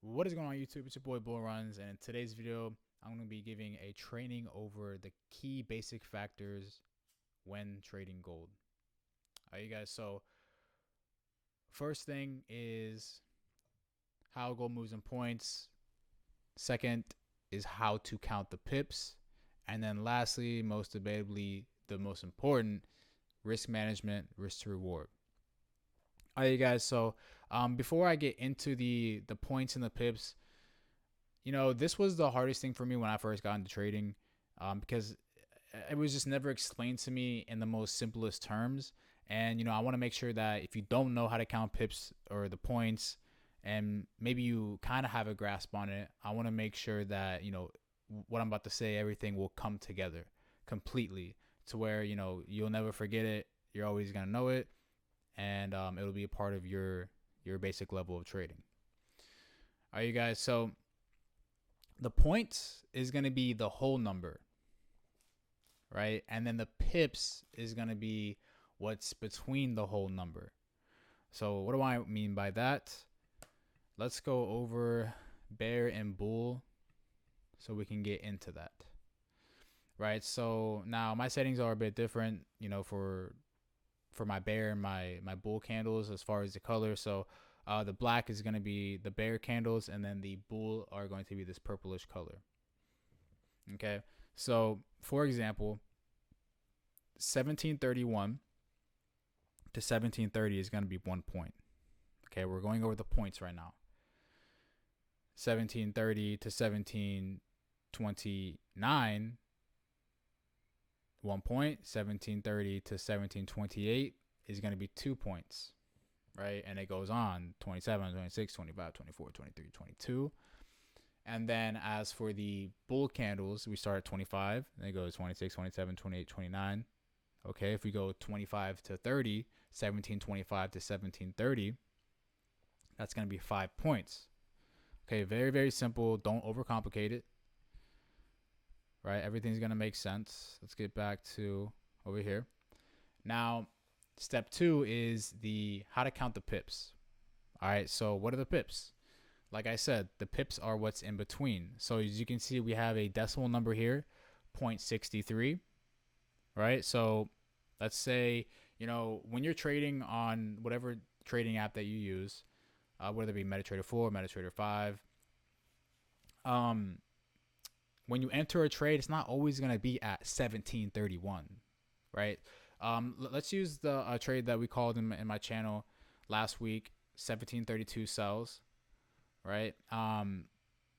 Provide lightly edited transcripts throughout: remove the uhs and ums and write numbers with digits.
What is going on YouTube? It's your boy Bullrunz, and in today's video, I'm going to be giving a training over the key basic factors when trading gold. All right, you guys. So first thing is how gold moves in points. Second is how to count the pips. And then lastly, most debatably, the most important, risk management, risk to reward. All right, you guys. So before I get into the points and the pips, this was the hardest thing for me when I first got into trading, because it was just never explained to me in the most simplest terms. And I want to make sure that if you don't know how to count pips or the points, and maybe you kind of have a grasp on it, I want to make sure that what I'm about to say, everything will come together completely to where you'll never forget it. You're always gonna know it, and it'll be a part of your basic level of trading. All right, you guys. So the points is going to be the whole number, right? And then the pips is going to be what's between the whole number. So what do I mean by that? Let's go over bear and bull so we can get into that, right? So now my settings are a bit different, for my bear and my bull candles as far as the color. So the black is going to be the bear candles, and then the bull are going to be this purplish color. Okay, so for example, 1731 to 1730 is going to be 1 point. Okay, we're going over the points right now. 1730 to 1729, 1 point. 1730 to 1728 is going to be 2 points, right? And it goes on 27, 26, 25, 24, 23, 22. And then as for the bull candles, we start at 25, and it goes 26, 27, 28, 29. Okay, if we go 25 to 30, 1725 to 1730, that's going to be 5 points. Okay, very, very simple. Don't overcomplicate it, right? Everything's going to make sense. Let's get back to over here. Now, step 2 is the how to count the pips. All right, so what are the pips? Like I said, the pips are what's in between. So as you can see, we have a decimal number here, 0.63, right? So let's say, when you're trading on whatever trading app that you use, whether it be MetaTrader 4, MetaTrader 5, when you enter a trade, it's not always going to be at 1731, right? Let's use the trade that we called in my channel last week, 1732 sells, right?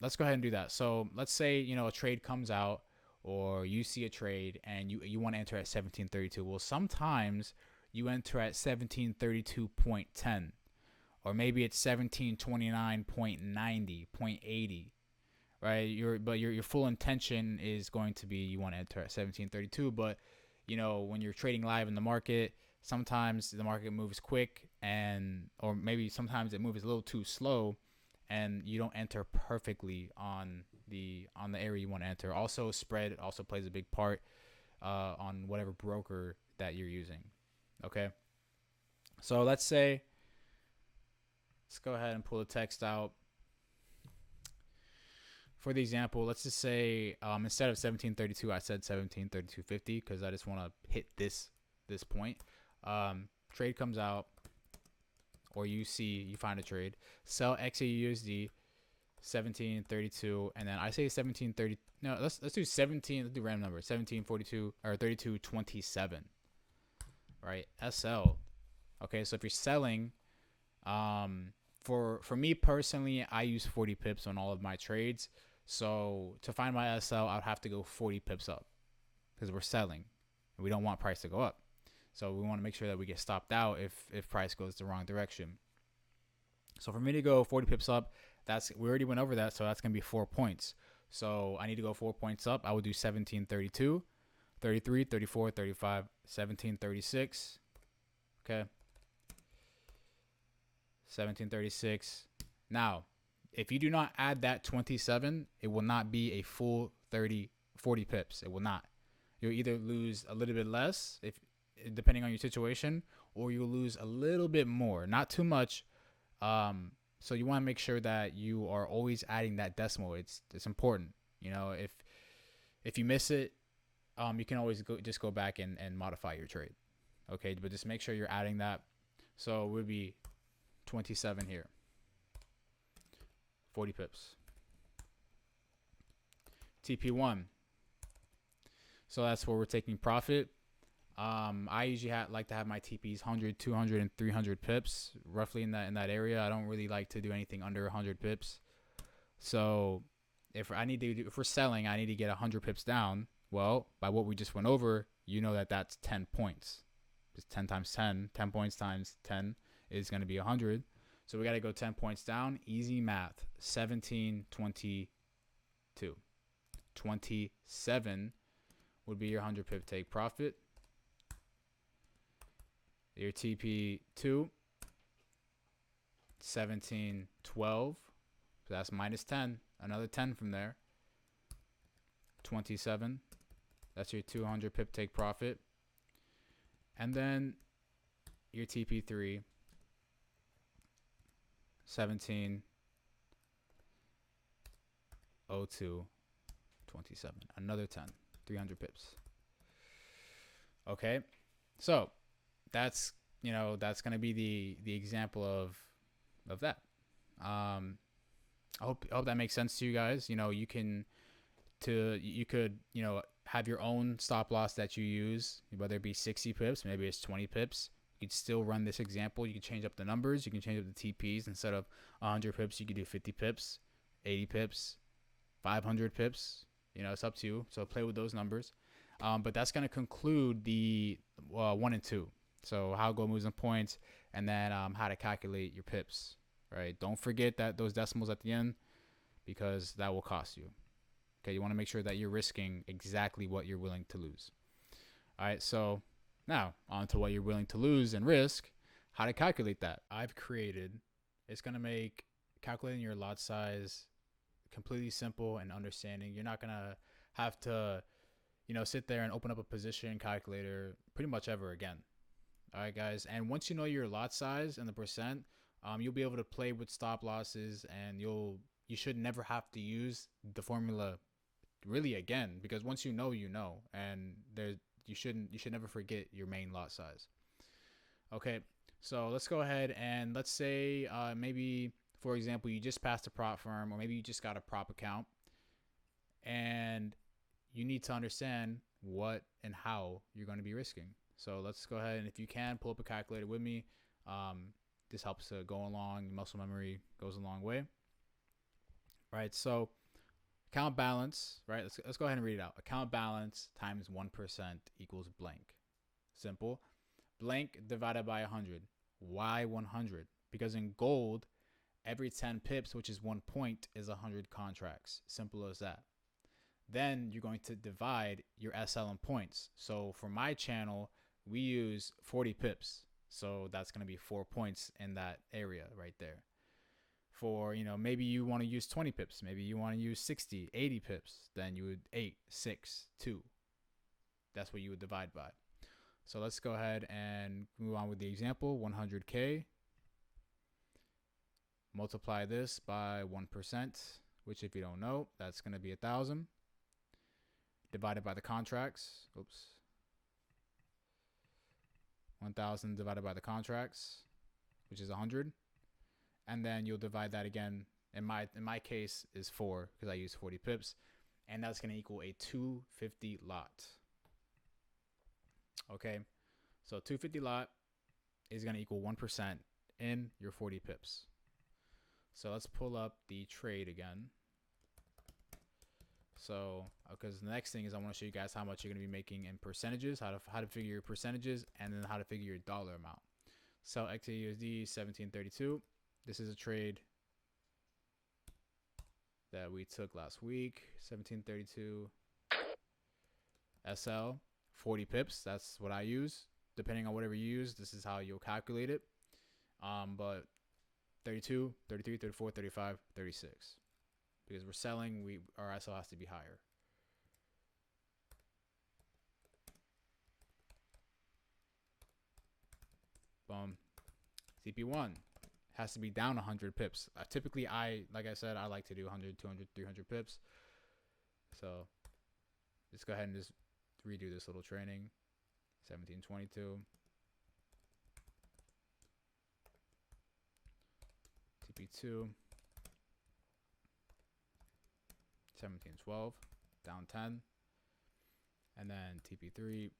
Let's go ahead and do that. So let's say, a trade comes out, or you see a trade and you want to enter at 1732. Well, sometimes you enter at 1732.10, or maybe it's 1729.90, 0.80, right? Your full intention is going to be you want to enter at 1732, but when you're trading live in the market, sometimes the market moves quick, or maybe sometimes it moves a little too slow, and you don't enter perfectly on the area you want to enter. Also, spread also plays a big part on whatever broker that you're using. Okay, so let's go ahead and pull the text out. For the example, let's just say instead of 1732, I said 1732.50 because I just want to hit this point. Trade comes out, or you find a trade, sell XAUUSD 1732, and then I say 1730. No, let's do 17. Let's do random number, 1742 or 32.27, right? SL. Okay, so if you're selling, for me personally, I use 40 pips on all of my trades. So to find my SL, I would have to go 40 pips up because we're selling and we don't want price to go up. So we want to make sure that we get stopped out if price goes the wrong direction. So for me to go 40 pips up, we already went over that, so that's going to be 4 points. So I need to go 4 points up. I would do 1732, 33, 34, 35, 1736. Okay. 1736. Now, if you do not add that 27, it will not be a full 40 pips. It will not. You'll either lose a little bit less, depending on your situation, or you'll lose a little bit more. Not too much. So you want to make sure that you are always adding that decimal. It's important. You know, if you miss it, you can always just go back and modify your trade. Okay, but just make sure you're adding that. So it would be 27 here. 40 pips. TP1. So that's where we're taking profit. I usually like to have my TPs 100, 200, and 300 pips, roughly in that area. I don't really like to do anything under 100 pips. So if we're selling, I need to get 100 pips down. Well, by what we just went over, you know that that's 10 points. It's 10 times 10. 10 points times 10 is going to be 100. So we got to go 10 points down. Easy math. 17, 22. 27 would be your 100 pip take profit. Your TP2, 17, 12. So that's minus 10. Another 10 from there. 27. That's your 200 pip take profit. And then your TP3, 17, 02, 27. Another 10. 300 pips. Okay. So that's going to be the example of that. I hope that makes sense to you guys. You could have your own stop loss that you use, whether it be 60 pips, maybe it's 20 pips. You could still run this example. You can change up the numbers. You can change up the TPs. Instead of 100 pips, you could do 50 pips, 80 pips, 500 pips. It's up to you. So play with those numbers. But that's going to conclude the 1 and 2. So how gold moves in points, and then how to calculate your pips, right? Don't forget that those decimals at the end, because that will cost you. Okay, you want to make sure that you're risking exactly what you're willing to lose. All right, so now on to what you're willing to lose and risk, how to calculate that. It's going to make calculating your lot size completely simple and understanding. You're not going to have to, sit there and open up a position calculator pretty much ever again. All right, guys. And once you know your lot size and the percent, you'll be able to play with stop losses, and you should never have to use the formula really again, because once you know, and you should never forget your main lot size. Okay, so let's go ahead and let's say maybe, for example, you just passed a prop firm, or maybe you just got a prop account, and you need to understand what and how you're going to be risking. So let's go ahead, and if you can, pull up a calculator with me. This helps to go along. Muscle memory goes a long way. Right, so account balance, right? Let's go ahead and read it out. Account balance times 1% equals blank. Simple. Blank divided by 100. Why 100? Because in gold, every 10 pips, which is 1 point, is 100 contracts. Simple as that. Then you're going to divide your SL in points. So for my channel, we use 40 pips. So that's going to be 4 points in that area right there. For, maybe you want to use 20 pips. Maybe you want to use 60, 80 pips. Then you would 8, 6, 2. That's what you would divide by. So let's go ahead and move on with the example. 100K. Multiply this by 1%, which if you don't know, that's going to be 1,000. Divided by the contracts. Oops. 1,000 divided by the contracts, which is 100. And then you'll divide that again. In my case is 4, because I use 40 pips, and that's going to equal a 250 lot. Okay, so 250 lot is going to equal 1% in your 40 pips. So let's pull up the trade again. So because the next thing is I want to show you guys how much you're going to be making in percentages, how to figure your percentages, and then how to figure your dollar amount. Sell XAUUSD 1732. This is a trade that we took last week. 1732 SL, 40 pips. That's what I use. Depending on whatever you use, this is how you'll calculate it. But 32, 33, 34, 35, 36. Because we're selling, our SL has to be higher. Boom. CP1. has to be down 100 pips. Typically, like I said, I like to do 100, 200, 300 pips. So let's go ahead and just redo this little training. 1722. TP2. 1712. Down 10. And then TP3.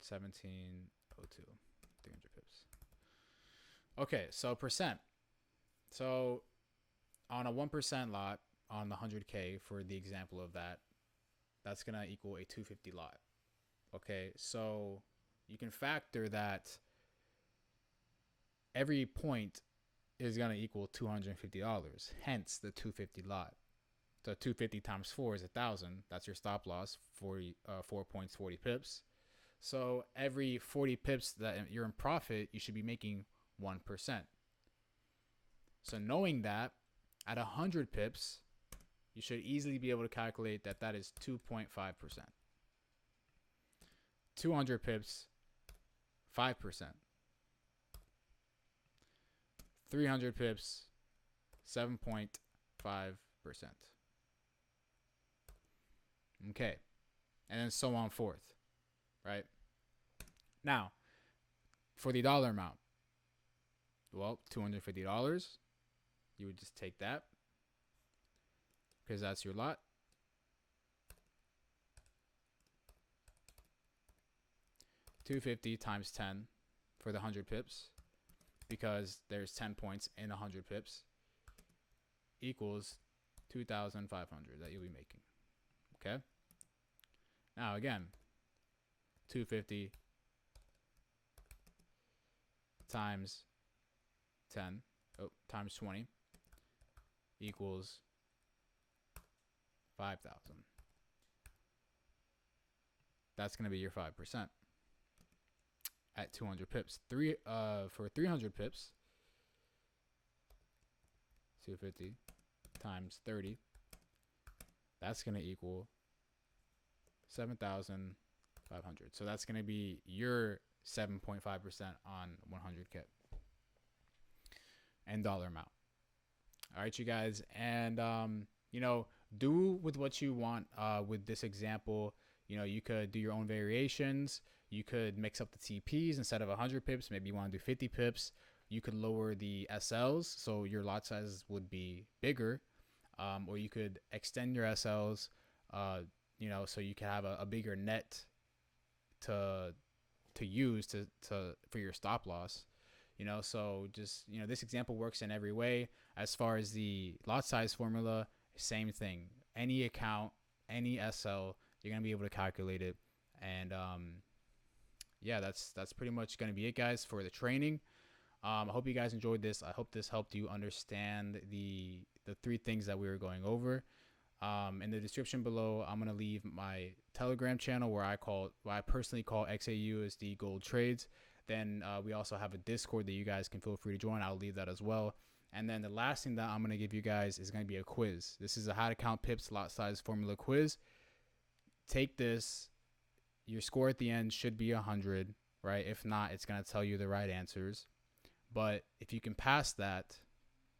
1702. 300 pips. Okay, so percent. So on a 1% lot on the 100K for the example of that, that's going to equal a 250 lot. Okay, so you can factor that every point is going to equal $250. Hence the 250 lot. So 250 times 4 is 1,000. That's your stop loss, 4 points, 40 pips. So every 40 pips that you're in profit, you should be making 1%. So knowing that, at 100 pips, you should easily be able to calculate that that is 2.5%. 200 pips, 5%. 300 pips, 7.5%. Okay. And then so on forth. Right? Now, for the dollar amount, well, $250, you would just take that because that's your lot. $250 times 10 for the 100 pips, because there's 10 points in 100 pips, equals 2,500 that you'll be making. Okay? Now again, 250 times 10, times 20 equals 5,000. That's going to be your 5% at 200 pips. For 300 pips, 250 times 30, that's going to equal 7,500. So that's going to be your 7.5% on 100K and dollar amount. All right, you guys. And, do with what you want with this example. You could do your own variations. You could mix up the TPs instead of 100 pips. Maybe you want to do 50 pips. You could lower the SLs, so your lot sizes would be bigger. Or you could extend your SLs, so you can have a bigger net to use for your stop loss. So just, this example works in every way. As far as the lot size formula, same thing. Any account, any SL, you're going to be able to calculate it. And yeah, that's pretty much going to be it, guys, for the training. I hope you guys enjoyed this. I hope this helped you understand the 3 things that we were going over. In the description below, I'm going to leave my Telegram channel where I personally call XAUUSD Gold Trades. Then we also have a Discord that you guys can feel free to join. I'll leave that as well. And then the last thing that I'm going to give you guys is going to be a quiz. This is a how to count pips lot size formula quiz. Take this. Your score at the end should be 100, right? If not, it's going to tell you the right answers. But if you can pass that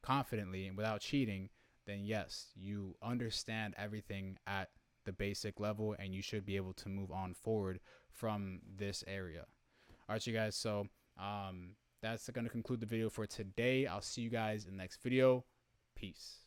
confidently and without cheating, then yes, you understand everything at the basic level and you should be able to move on forward from this area. All right, you guys. So that's going to conclude the video for today. I'll see you guys in the next video. Peace.